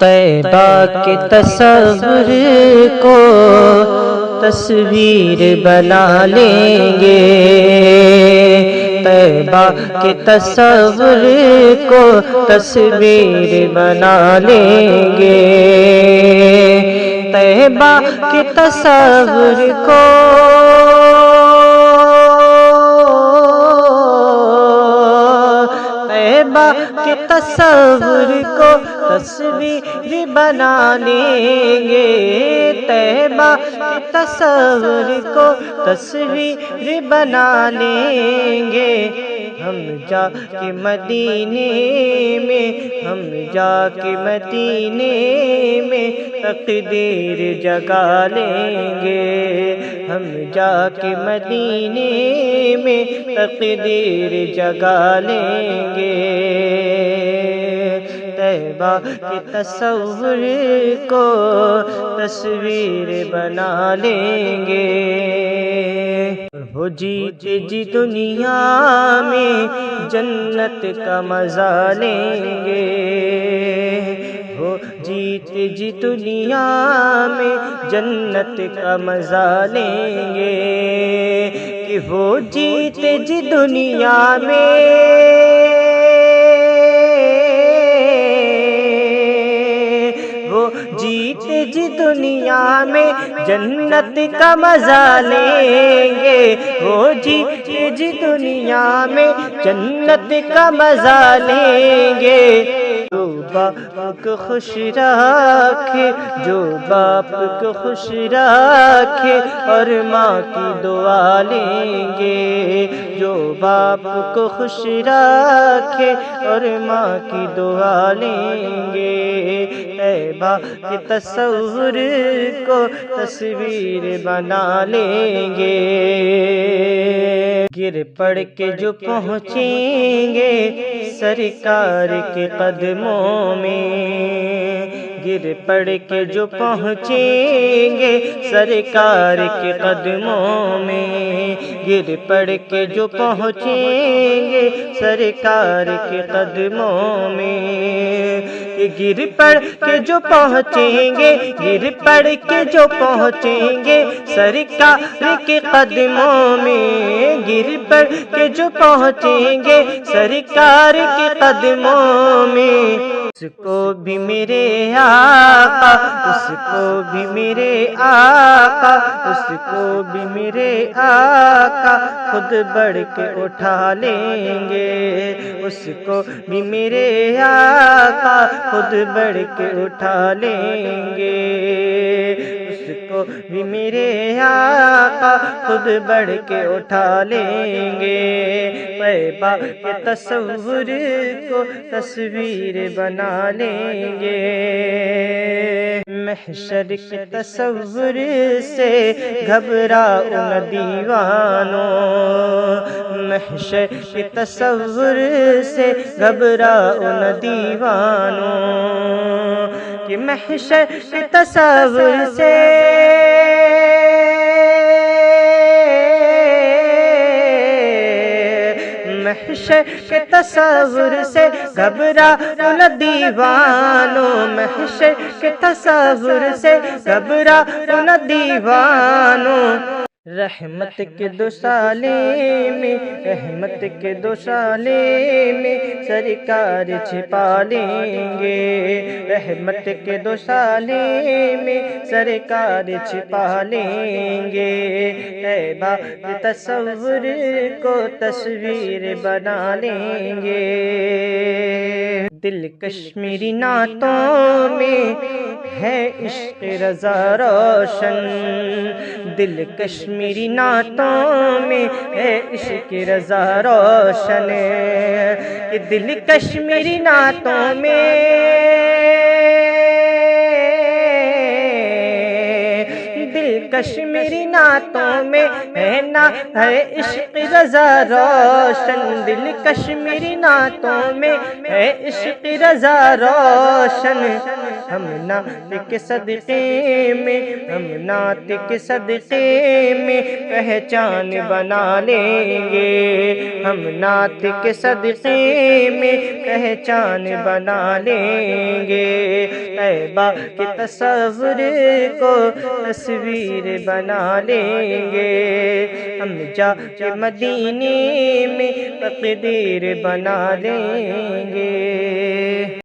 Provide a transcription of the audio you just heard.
طیبہ کے تصور کو تصویر بنا لیں گے، طیبہ کے تصور کو تصویر بنا لیں گے، طیبہ کے تصور کو کے تصور کو تصویر بنا لیں گے، طیبہ کے تصور کو تصویر بنا لیں گے، ہم جا کے مدینے میں، ہم جا کے مدینے میں تقدیر جگا لیں گے، ہم جا کے مدینے میں تقدیر جگا لیں گے، طیبہ کے تصور کو تصویر بنا لیں گے، ہو جیت جی دنیا میں جنت کا مزہ لیں گے، ہو جیت جی دنیا میں جنت کا مزہ لیں گے، کہ ہو جیت جی دنیا میں جیت جی دنیا میں جنت کا مزہ لیں گے، وہ جیت جی دنیا میں جنت کا مزہ لیں گے، جو باپ کو خوش رکھے، جو باپ کو خوش رکھے اور ماں کی دعا لیں گے، جو باپ کو خوش رکھے اور ماں کی دعا لیں گے، طیبہ کے تصور کو تصویر بنا لیں گے، گر پڑ کے جو پہنچیں گے سرکار کے قدموں میں، گر پڑ کے جو پہنچیں گے سرکار کے قدموں میں، گر پڑ کے جو پہنچیں گے سرکار کے قدموں میں، گر پڑ کے جو پہنچیں گے، گر پڑ کے جو پہنچیں گے سرکار کے قدموں میں، گر پڑ کے جو پہنچیں گے سرکار کے قدموں میں، اس کو بھی میرے آقا، اس کو بھی میرے آقا، اس کو بھی میرے آقا خود بڑھ کے اٹھا لیں گے، اس کو بھی میرے آقا خود بڑھ کے اٹھا لیں گے، اس کو بھی میرے آقا خود بڑھ کے اٹھا لیں گے، طیبہ کے تصور کو تصویر بنا لیں گے، محشر کے تصور سے گھبراؤ نہ دیوانوں، محشر کے تصور سے گھبراؤ نہ دیوانوں، کہ محشر کے تصور سے محشر کے تصور سے گھبراؤ نہ دیوانوں، محشر کے تصور سے گھبراؤ نہ دیوانوں، رحمت کے دو سالے میں، رحمت کے دو سالے میں سرکار چھپا لیں گے، رحمت کے دو سالے میں سرکار چھپا لیں گے، طیبہ کے تصور کو تصویر بنا لیں گے، دل کشمیری نعتوں میں ہے عشق رضا روشن، دل کشمیری نعتوں میں ہے عشق رضا روشن، کہ دل کشمیری نعتوں میں دل کشمیری نعتوں میں ہے نا ہے عشق رضا روشن، دل کشمیری نعتوں میں ہے عشق رضا روشن، ہم نعت کے صدقے میں، ہم نعت کے صدقے میں پہچان بنا لیں گے، ہم نعت کے صدقے میں پہچان بنا لیں گے، طیبہ کے تصور کو تصویر بنا لیں گے، ہم جا کے مدینے میں تقدیر بنا لیں گے۔